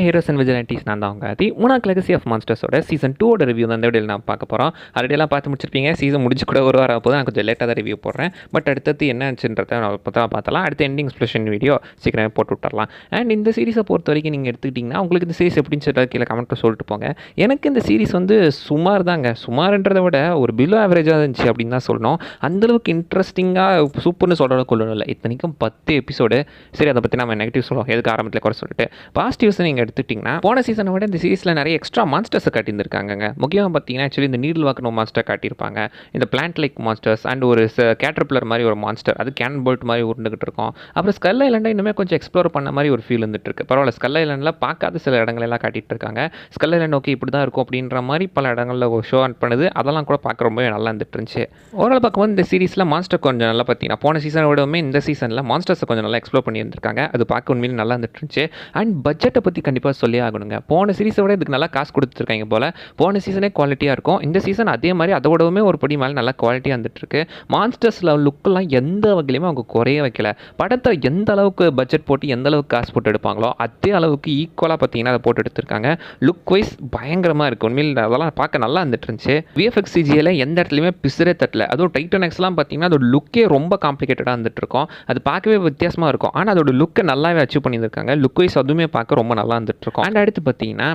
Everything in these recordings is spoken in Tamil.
ஹீரோஸ் அண்ட் விஜிலன்டீஸ் நான் தான் உங்கள் மூணாக் லெகசி ஆஃப் மான்ஸ்டர்ஸோட சீசன் 2 ரிவ்யூ தான் இந்த வீடியோவில் நான் பார்க்க போகிறோம். ஆல்ரெடியெல்லாம் பார்த்து முடிச்சிருப்பீங்க. சீசன் முடிச்சு கூட ஒரு வாரம் போது நான் கொஞ்சம் லேட்டாக தான் ரிவ்யூ போடுறேன். பட் அடுத்தது என்ன ஆச்சுன்றதை நான் பார்த்தலாம். அடுத்த எண்டிங் எக்ஸ்பிளேஷன் வீடியோ சீக்கிரமே போட்டு விட்டுறலாம். அண்ட் இந்த சீரிஸை பொறுத்த வரைக்கும் நீங்கள் எடுத்துக்கிட்டிங்கன்னா உங்களுக்கு இந்த சீரிஸ் எப்படின்னு சொல்லிட்டு கீழே கமெண்ட்டில் சொல்லிட்டு போங்க. எனக்கு இந்த சீரிஸ் வந்து சுமார் தாங்க, சுமார்ன்றதை விட ஒரு பிலோ ஆவரேஜாக இருந்துச்சு அப்படின்னு தான் சொல்லணும். அந்தளவுக்கு இன்ட்ரெஸ்டிங்காக சூப்பர்னு சொல்கிற அளவுக்கு ஒன்றும் இல்லை. இத்தனைக்கும் 10 எபிசோடு. சரி, அதை பற்றி நம்ம நெகட்டிவ் சொல்லுவோம் எதுக்கு ஆரம்பத்தில் கூட சொல்லிட்டு. பாசிட்டிவ்ஸ் நீங்கள் எடுத்துட்டிங்கன்னா போன சீசனை விட இந்த சீரிஸில் நிறைய எக்ஸ்ட்ரா மான்ஸ்டர்ஸை காட்டியிருந்திருக்காங்க. முக்கியமாக பார்த்தீங்கன்னா ஆக்சுவலி இந்த நீடில் வாக்கின மான்ஸ்டர் காட்டியிருப்பாங்க, இந்த பிளான்ட் லைக் மான்ஸ்டர்ஸ் அண்ட் ஒரு கேட்டர்பில்லர் மாதிரி ஒரு மான்ஸ்டர், அது கேன் போல்ட் மாதிரி உருண்டுகிட்டு இருக்கும். அப்புறம் ஸ்கல் ஐலண்டை இன்னுமே கொஞ்சம் எக்ஸ்ப்ளோர் பண்ண மாதிரி ஒரு ஃபீல் வந்துட்டு இருக்கு. பரவாயில்ல, ஸ்கல் ஐலண்டில் பார்க்காத சில இடங்களெல்லாம் காட்டிட்டு இருக்காங்க. ஸ்கல் ஐலண்ட் ஓகே இப்படி தான் இருக்கும் அப்படின்ற மாதிரி பல இடங்களில் ஷோ ஆன் பண்ணுது. அதெல்லாம் கூட பார்க்க ரொம்பவே நல்லா இருந்துட்டு இருந்துச்சு. ஓரளவு பார்க்கும்போது இந்த சீரிஸில் மான்ஸ்டர் கொஞ்சம் நல்லா பார்த்தீங்கன்னா போன சீசனை விடவுமே இந்த சீசனில் மான்ஸ்டர்ஸை கொஞ்சம் நல்லா எக்ஸ்ப்ளோர் பண்ணியிருந்திருக்காங்க. அது பார்க்க உண்மையிலே நல்லா இருந்துட்டு இருந்துச்சு. அண்ட் பட்ஜெட்டை பற்றி கண்டிப்பாக சொல்லி ஆகணுங்க. போன சீரிஸை விட இதுக்கு நல்லா காசு கொடுத்துருக்காங்க போல். போன சீசனே குவாலிட்டியாக இருக்கும், இந்த சீசன் அதே மாதிரி அதோடவுமே ஒரு படி மேலே நல்லா குவாலிட்டியாக வந்துட்டுருக்கு. மான்ஸ்டர்ஸில் லுக்கெல்லாம் எந்த வகையிலுமே அவங்க குறைய வைக்கல. படத்தை எந்த அளவுக்கு பட்ஜெட் போட்டு எந்த அளவுக்கு காசு போட்டு எடுப்பாங்களோ அதே அளவுக்கு ஈக்குவலாக பார்த்தீங்கன்னா அதை போட்டு எடுத்திருக்காங்க. லுக் வைஸ் பயங்கரமாக இருக்குது. உண்மையில் அதெல்லாம் பார்க்க நல்லா இருந்துட்டு இருந்துச்சு. விஎஃப்எக்ஸ் சிஜியில் எந்த இடத்துலையுமே பிசுரே தட்டல. அதுவும் டைட்டன் எக்ஸ்லாம் பார்த்தீங்கன்னா அதோட லுக்கே ரொம்ப காம்ப்ளிகேட்டடாக வந்துட்டு இருக்கும். அது பார்க்கவே வித்தியாசமாக இருக்கும். ஆனால் அதோட லுக்கை நல்லாவே அச்சீவ் பண்ணியிருக்காங்க. லுக் வைஸ் அதுவுமே பார்க்க ரொம்ப நல்லா இருந்துட்டு இருக்கும். அண்ட் அடுத்து பார்த்தீங்கன்னா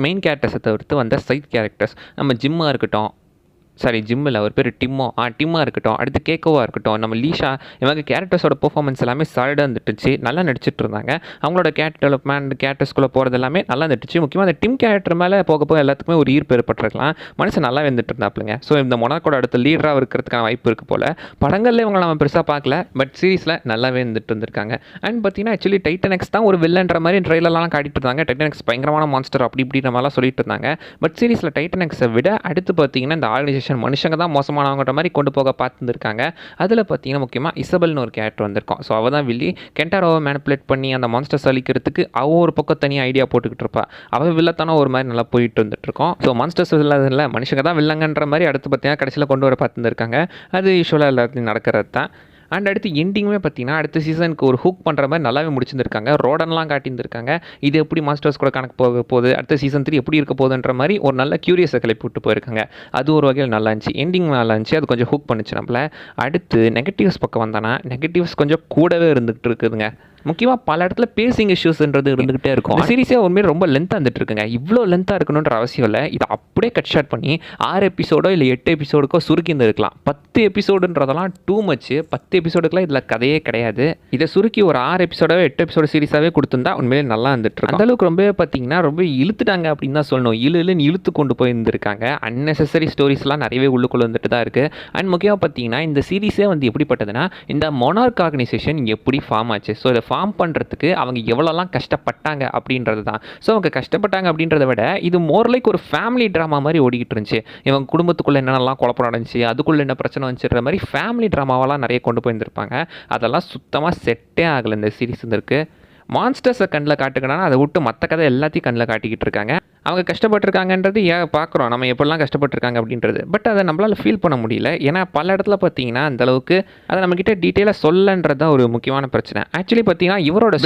மெயின் கேரக்டர்ஸை தவிர்த்து வந்த சைட் கேரக்டர்ஸ், நம்ம ஜிம்மாக இருக்கட்டும், ஜிம்மில் அவர் பேர் டிம்மா இருக்கட்டும், அடுத்து கேக்கோவாக இருக்கட்டும், நம்ம லீஷா, இவங்க கேரக்டர்ஸோட பெர்ஃபார்மன்ஸ் எல்லாமே சாலிடாக இருந்துட்டுச்சு. நல்லா நடிச்சிட்டு இருந்தாங்க. அவங்களோட கேரக்டர் டெவலப்மெண்ட், கேரக்டர்ஸ்குள்ளே போகிறது எல்லாமே நல்லா இருந்துச்சு. முக்கியமாக அந்த டிம் கேரக்டர் மேலே போக எல்லாத்துக்குமே ஒரு ஈர்ப்பு ஏற்பட்டிருக்கலாம். மனுஷன் நல்லா வந்துட்டு இருந்தாப்புலங்க. ஸோ இந்த மொனாக்கோட அடுத்த லீடராக இருக்கிறதுக்கான வாய்ப்பு இருக்குது போல். படங்களில் இவங்களை நம்ம பெருசாக பார்க்கல, பட் சீரிஸில் நல்லாவே இருந்துட்டு இருந்திருக்காங்க. அண்ட் பார்த்தீங்கன்னா ஆக்சுவலி டைட்டன் எக்ஸ் தான் ஒரு வில்லன்ற மாதிரி ட்ரெயிலெலாம் காட்டிட்டு இருந்தாங்க. டைட்டன் எக்ஸ் பயங்கரமான மான்ஸ்டர் அப்படி இப்படின்ற மாதிரிலாம் சொல்லிட்டு இருந்தாங்க. பட் சீரிஸில் டைட்டன் எக்ஸை விட அடுத்து பார்த்தீங்கன்னா இந்த ஆர்கனைசேஷன் மனுஷங்க தான் மோசமானவங்கிற மாதிரி கொண்டு போக பார்த்துருக்காங்க. அதில் பார்த்தீங்கன்னா முக்கியமாக இசபெல்னு ஒரு கேரக்டர் வந்திருக்கும். ஸோ அவள் தான் வில்லி. கென்டாரோவை மேனிப்புலேட் பண்ணி அந்த மான்ஸ்டர்ஸ் அழிக்கிறதுக்கு அவள் ஒரு பக்கம் தனியாக ஐடியா போட்டுக்கிட்டு இருப்பா. அவள் வில்லத்தானே ஒரு மாதிரி நல்லா போயிட்டு வந்துட்டு இருக்கோம். ஸோ மான்ஸ்டர்ஸ் இல்லாத மனுஷங்க தான் வில்லங்கன்ற மாதிரி அடுத்து பார்த்தீங்கன்னா கடைசியில் கொண்டு வர பார்த்துருக்காங்க. அது யூஸ்வலாக எல்லாத்தையும் நடக்கிறது தான். அண்ட் அடுத்து எண்டிங்குமே பார்த்தீங்கன்னா அடுத்த சீசனுக்கு ஒரு ஹூக் பண்ணுற மாதிரி நல்லாவே முடிச்சிருந்துருக்காங்க. ரோடன்லாம் காட்டியிருந்திருக்காங்க. இது எப்படி மாஸ்டர்ஸ் கூட கணக்கு போக போகுது, அடுத்த சீசன் 3 எப்படி இருக்க போகுதுன்ற மாதிரி ஒரு நல்ல க்யூரியஸை கிளப்பி விட்டு போயிருக்காங்க. அது ஒரு வகையில் நல்லா இருந்துச்சு. எண்டிங் நல்லா இருந்துச்சு. அது கொஞ்சம் ஹூக் பண்ணிச்சு நம்மள. அடுத்து நெகட்டிவ்ஸ் பக்கம் வந்தானா நெகட்டிவ்ஸ் கொஞ்சம் கூடவே இருந்துகிட்டு இருக்குதுங்க. முக்கியமாக பல இடத்துல பேசிங் இஷ்யூஸ்ன்றது இருந்துகிட்டே இருக்கும். சீரிஸே உண்மையிலே ரொம்ப லென்த்தாக வந்துட்டு இருக்குங்க. இவ்வளோ லென்த்தாக இருக்கணுன்ற அவசியம் இல்லை. இதை அப்படியே கட் ஷார்ட் பண்ணி 6 எபிசோடோ இல்லை 8 எபிசோடுக்கோ சுருக்கி இருக்கலாம். 10 எபிசோடுன்றதெல்லாம் டூ மச்சு. 10 எபிசோடுக்குலாம் இதில் கதையே கிடையாது. இதை சுருக்கி ஒரு 6 எபிசோடோ 8 எபிசோடு சீரிஸாகவே கொடுத்துருந்தா உண்மையிலே நல்லா இருந்துட்டு இருக்கு. அந்தளவுக்கு ரொம்பவே பார்த்தீங்கன்னா ரொம்ப இழுத்துட்டாங்க அப்படின்னு தான் சொல்லணும். இழுன்னு இழுத்து கொண்டு போய் இருந்திருக்காங்க. அன்னெசரி ஸ்டோரிஸ்லாம் நிறையவே உள்ளுக்குள்ள வந்துட்டு தான் இருக்குது. அண்ட் முக்கியமாக பார்த்தீங்கன்னா இந்த சீரிஸே வந்து எப்படிப்பட்டதுன்னா இந்த மொனார்க் ஆர்கனைசேஷன் எப்படி ஃபார்ம் ஆச்சு, ஸோ இதை ஃபார்ம் பண்ணுறதுக்கு அவங்க எவ்வளோலாம் கஷ்டப்பட்டாங்க அப்படின்றது தான். ஸோ அவங்க கஷ்டப்பட்டாங்க அப்படின்றத விட இது மோர் லைக் ஒரு ஃபேமிலி ட்ராமா மாதிரி ஓடிக்கிட்டு இருந்துச்சு. இவங்க குடும்பத்துக்குள்ளே என்னென்னலாம் குழப்பம் நடந்துச்சு, அதுக்குள்ளே என்ன பிரச்சனை வந்துச்சுன்ற மாதிரி ஃபேமிலி ட்ராமாவெல்லாம் நிறைய கொண்டு போயிருந்திருப்பாங்க. அதெல்லாம் சுத்தமாக செட்டே ஆகலை இந்த சீரிஸ் இருக்குது. மான்ஸ்டர்ஸை கண்ணில் காட்டுக்கணும்னா அதை விட்டு மற்ற கதை எல்லாத்தையும் கண்ணில் காட்டிக்கிட்டு இருக்காங்க. அவங்க கஷ்டப்பட்டுருக்காங்கன்றது பார்க்குறோம் நம்ம எப்படிலாம் கஷ்டப்பட்டுருக்காங்க அப்படின்றது. பட் அதை நம்மளால் ஃபீல் பண்ண முடியல. ஏன்னா பல இடத்துல பார்த்தீங்கன்னா அந்தளவுக்கு அதை நம்மக்கிட்ட டீட்டெயிலாக சொல்லன்றது தான் ஒரு முக்கியமான பிரச்சனை. ஆக்சுவலி பார்த்தீங்கன்னா இவரோட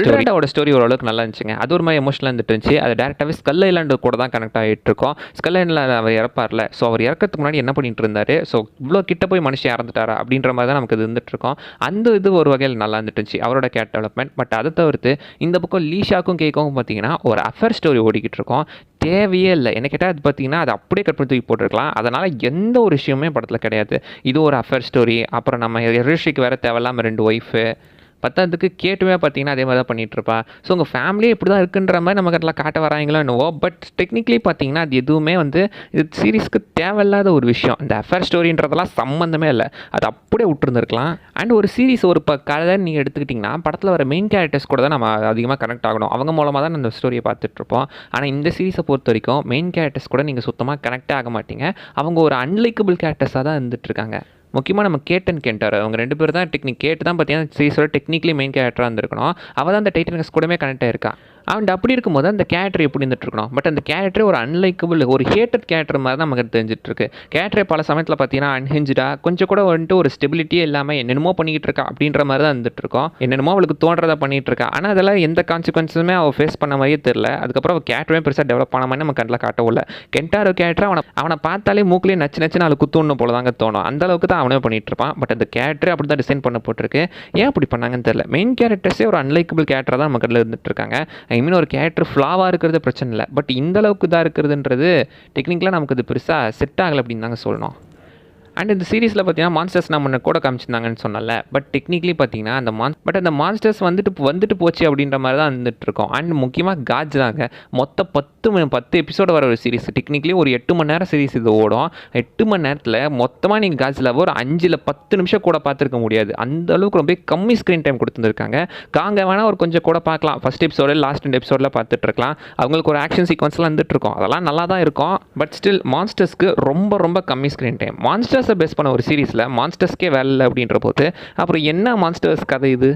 ஸ்டோரி ஓரளவுக்கு நல்லா இருந்துச்சுங்க. அது ஒரு மாதிரி எமோஷனலாக இருந்துட்டு இருந்துச்சு. அது டேரெக்டாகவே ஸ்கல் ஐலாண்டு கூட தான் கனெக்ட் ஆகிட்டு இருக்கோம். ஸ்கல் ஐலாண்டில் அவர் இறப்பார்ல, ஸோ அவர் இறக்கிறதுக்கு முன்னாடி என்ன பண்ணிட்டு இருந்தார், ஸோ இவ்வளோ கிட்ட போய் மனுஷன் இறந்துட்டாரா அப்படின்ற மாதிரி தான் நமக்கு இது இருந்துட்டு இருக்கோம். அந்த இது ஒரு வகையில் நல்லா இருந்துட்டு இருந்துச்சு அவரோட கேரக்டர் டெவலப்மெண்ட். பட் அதை தவிர்த்து இந்த பக்கம் லீஷாக்கும் கேக்கும் பார்த்தீங்கன்னா ஒரு அஃபேர் ஸ்டோரி ஓடிக்கிட்டு இருக்கோம். தேவையே இல்லை. என்ன கேட்டால் அது பார்த்தீங்கன்னா அது அப்படியே கட் பண்ணி தூக்கி போட்டுருக்கலாம். அதனால் எந்த ஒரு விஷயமே படத்தில் கிடையாது. இது ஒரு அஃபேர் ஸ்டோரி. அப்புறம் நம்ம ரிஷிக்கு வேறு தேவையில்லாமல் 2 ஒய்ஃபு, பத்தாவதுக்கு கேட்டுமே பார்த்தீங்கன்னா அதே மாதிரி தான் பண்ணிகிட்ருப்பா. ஸோ உங்கள் ஃபேமிலியே இப்படி தான் இருக்குன்ற மாதிரி நமக்கு அதெல்லாம் காட்ட வராங்களோ என்னவோ. பட் டெக்னிக்கலி பார்த்தீங்கன்னா அது எதுவுமே வந்து இது சீரிஸ்க்கு தேவையில்லாத ஒரு விஷயம். இந்த அஃபேர் ஸ்டோரின்றதெல்லாம் சம்மந்தமே இல்லை. அது அப்படியே விட்டுருந்துருக்கலாம். அண்ட் ஒரு சீரிஸ் ஒரு கதை நீங்கள் எடுத்துக்கிட்டிங்கன்னா படத்தில் வர மெயின் கேரக்டர்ஸ் கூட தான் நம்ம அதிகமாக கனெக்ட் ஆகணும். அவங்க மூலமாக தான் அந்த ஸ்டோரியை பார்த்துட்ருப்போம். ஆனால் இந்த சீரிஸை பொறுத்த வரைக்கும் மெயின் கேரக்டர்ஸ் கூட நீங்கள் சுத்தமாக கனெக்டே ஆக மாட்டீங்க. அவங்க ஒரு அன்லைக்கபிள் கேரக்டர்ஸாக தான் இருந்துகிட்ருக்காங்க. முக்கியமாக நம்ம கேட்டார் அவங்க 2 பேர் தான் கேட்டு தான் பார்த்தீங்கன்னா சீரிஸோட டெக்னிக்கலி மெயின் கேரக்டராக இருந்திருக்கணும். அவள் தான் அந்த டைட்டன் எக்ஸ் கூடவே கனெக்ட் ஆயிருக்கா. அண்ட் அப்படி இருக்கும்போது அந்த கேரக்டர் எப்படி இருந்துட்டு இருக்கணும். பட் அந்த கேரக்டர் ஒரு அன்லைக்கபிள் ஒரு ஹேட்டட் கேரக்டர் மாதிரி தான் நமக்கு தெரிஞ்சிட்டு இருக்கு. கேரக்டர் பல சமயத்தில் பார்த்தீங்கன்னா அன்ஹிஞ்சாக கொஞ்சம் கூட வந்துட்டு ஒரு ஸ்டெபிலிட்டியே இல்லாமல் என்னென்னமோ பண்ணிக்கிட்டு இருக்கா அப்படின்ற மாதிரி தான் இருந்துட்டு இருக்கோம். என்னென்னமோ அவளுக்கு தோன்றதை பண்ணிட்டு இருக்கா. ஆனால் அதெல்லாம் எந்த கான்சிக்வன்ஸுமே அவள் ஃபேஸ் பண்ண மாதிரியே தெரியல. அதுக்கப்புறம் அவள் கேரக்டரே பெருசாக டெவலப் பண்ண மாதிரி நம்ம கண்ணில் காட்டவும் இல்லை. கென்டாரோ கேரக்டர் அவனை பார்த்தாலே மூக்கிலே நச்சு நச்சுன்னு அவளுக்கு குத்துணும் போல தாங்க தோணும். அந்த அளவுக்கு தான் அவனே பண்ணிட்டு இருப்பான். பட் அந்த கேரக்டர் அப்படி தான் டிசைன் பண்ண போட்டிருக்கு. ஏன் அப்படி பண்ணாங்கன்னு தெரியல. மெயின் கேரக்டர்ஸே ஒரு அன்லைக்கபிள் கேரக்டர் தான் நம்ம கண்ணில் இருந்துட்டு இருக்காங்க. ஐ மீன் ஒரு கேரக்டர் ஃப்ளாவாக இருக்கிறது பிரச்சனை இல்லை. பட் இந்த அளவுக்கு தான் இருக்கிறதுன்றது டெக்னிக்கலாக நமக்கு அது பெருசாக செட் ஆகலை அப்படின்னு தாங்க சொல்லணும். அண்ட் இந்த சீரிஸில் பார்த்தீங்கன்னா மான்ஸ்டர்ஸ் நம்ம கூட காமிச்சிருந்தாங்கன்னு சொன்னல. பட் டெக்னிக்கலி பார்த்தீங்கன்னா அந்த மான்ஸ்டர்ஸ் வந்துட்டு போச்சு அப்படின்ற மாதிரி தான் வந்துட்டு இருக்கோம். அண்ட் முக்கியமாக காஜ் தாங்க. மொத்தம் 10 எபிசோடு வர ஒரு சீரிஸ். டெக்னிக்கலி ஒரு 8 மணி நேரம் சீரிஸ் இது ஓடும். 8 மணி நேரத்தில் மொத்தமாக நீங்கள் காஜில் ஒரு 5-10 நிமிஷம் கூட பார்த்துருக்க முடியாது. அந்த அளவுக்கு ரொம்ப கம்மி ஸ்க்ரீன் டைம் கொடுத்துருக்காங்க. காங்க வேணால் ஒரு கொஞ்சம் கூட பார்க்கலாம். ஃபஸ்ட் எபிசோடு லாஸ்ட் 2 எபிசோடில் பார்த்துட்டு இருக்கலாம். அவங்களுக்கு ஒரு ஆக்ஷன் சீக்வன்ஸ்லாம் வந்துட்டு இருக்கும். அதெல்லாம் நல்லா தான் இருக்கும். பட் ஸ்டில் மான்ஸ்டர்ஸ்க்கு ரொம்ப கம்மி ஸ்க்ரீன் டைம். மான்ஸ்டர்ஸை பேஸ் பண்ண ஒரு சீரிஸில் மான்ஸ்டர்ஸ்க்கே வேலை இல்லை அப்படின்ற போது அப்புறம் என்ன மான்ஸ்டர்ஸ் கதை இது.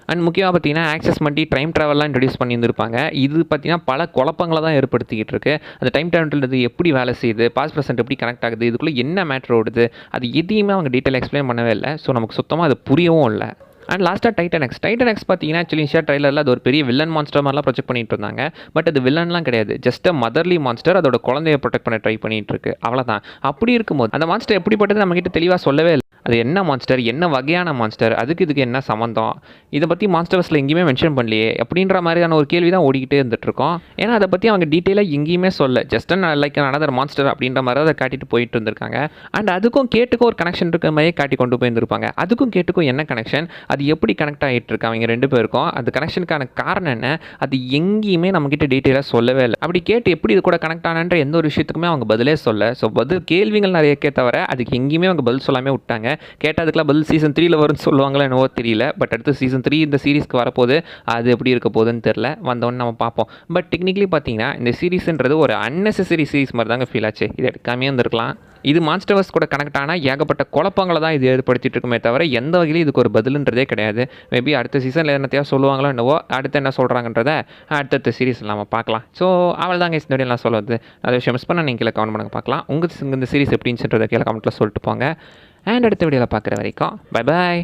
அண்ட் முக்கியமாக பார்த்தீங்கன்னா ஆக்சஸ் பண்ணி டைம் ட்ராவல்லாம் இன்ட்ரடியூஸ் பண்ணியிருந்திருப்பாங்க. இது பார்த்தீங்கன்னா பல குழப்பங்களை தான் ஏற்படுத்திக்கிட்டு இருக்கு. அந்த டைம் ட்ராவல்ன்றது எப்படி வேலை செய்யுது, பாஸ்ட் ப்ரெசென்ட் எப்படி கனெக்ட் ஆகுது, இதுக்குள்ளே என்ன மேட்ரு ஓடுது, அது எதையுமே அவங்க டீட்டெயில் எக்ஸ்பிளைன் பண்ணவே இல்லை. ஸோ நமக்கு சுத்தமாக அது புரியவும் இல்லை. அண்ட் லாஸ்ட்டாக டைட்டன் எக்ஸ் பார்த்தீங்கன்னா ஆக்சுவலி ட்ரைலரில் அது ஒரு பெரிய வில்லன் மான்ஸ்டர் மாதிரிலாம் ப்ரொஜெக்ட் பண்ணிட்டு இருந்தாங்க. பட் அது வில்லன்லாம் கிடையாது. ஜஸ்ட் மதர்லி மான்ஸ்டர் அதோட குழந்தைய ப்ரொடெக்ட் பண்ண ட்ரை பண்ணிட்டு இருக்கு. அவ்வளோதான். அப்படி இருக்கும்போது அந்த மான்ஸ்டர் எப்படிப்பட்டது நம்மகிட்ட தெளிவாக சொல்லவே இல்லை. அது என்ன மான்ஸ்டர், என்ன வகையான மான்ஸ்டர், இதுக்கு என்ன சம்மந்தம், இதை பற்றி மான்ஸ்டர்ஸில் எங்கேயுமே மென்ஷன் பண்ணலையே அப்படின்ற மாதிரியான ஒரு கேள்வி தான் ஓடிக்கிட்டே இருந்துகிட்ருக்கோம். ஏன்னா அதை பற்றி அவங்க டீட்டெயிலாக எங்கேயுமே சொல்ல. ஜஸ்ட் லைக் அனதர் மான்ஸ்டர் அப்படின்ற மாதிரி அதை காட்டிட்டு போயிட்டு இருந்திருக்காங்க. அண்ட் அதுக்கும் கேட்டுக்கும் ஒரு கனெக்ஷன் இருக்கிற மாதிரியே காட்டி கொண்டு போயிருந்திருப்பாங்க. அதுக்கும் கேட்டுக்கும் என்ன கனெக்ஷன், அது எப்படி கனெக்ட் ஆகிட்டு இருக்காங்க அவங்க 2 பேருக்கும், அது கனெக்ஷனுக்கான காரணம் என்ன, அது எங்கேயுமே நம்மக்கிட்ட டீட்டெயிலாக சொல்லவே இல்லை. அப்படி கேட்டு எப்படி இது கூட கனெக்ட் ஆனன்ற எந்த ஒரு விஷயத்துக்குமே அவங்க பதிலே சொல்ல. ஸோ கேள்விகள் நிறைய தவிர அதுக்கு எங்கேயுமே அவங்க பதில் சொல்லாமே விட்டாங்க. கேட்டால் அதுக்கெல்லாம் பதில் சீசன் 3 வரும்னு சொல்லுவாங்களோ என்னவோ தெரியல. பட் அடுத்து சீசன் 3 இந்த சீரிஸ்க்கு வரப்போது அது எப்படி இருக்க போகுதுன்னு தெரில. வந்தோன்னு நம்ம பார்ப்போம். பட் டெக்னிக்கலி பார்த்தீங்கன்னா இந்த சீரிஸ்ன்றது ஒரு அன்னெசரி சீரிஸ் மாதிரி தாங்க ஃபீல் ஆச்சு. இது எடுக்காமே இருந்திருக்கலாம். இது மான்ஸ்டர்ஸ் கூட கனெக்ட் ஆனால் ஏகப்பட்ட குழப்பங்களை தான் இது ஏற்படுத்திட்டு இருக்குமே தவிர எந்த வகையிலும் இதுக்கு ஒரு பதிலுன்றதே கிடையாது. மேபி அடுத்த சீசனில் என்னத்தையா சொல்லுவாங்களோ என்னவோ, அடுத்து என்ன சொல்கிறாங்கன்றத அடுத்த சீரிஸில் நம்ம பார்க்கலாம். ஸோ அவள் தாங்க இந்த வீடியோ நான் சொல்லுவது. அதை விஷயம் மிஸ் பண்ணால் நீங்கள் கீழே கமெண்ட் பண்ணுங்க பார்க்கலாம். உங்களுக்கு இந்த சீரிஸ் எப்படின்றத கீழே கமெண்ட்டில் சொல்லிட்டு போங்க. அண்ட் அடுத்த வீடியோவில் பார்க்குற வரைக்கும் பை பாய்.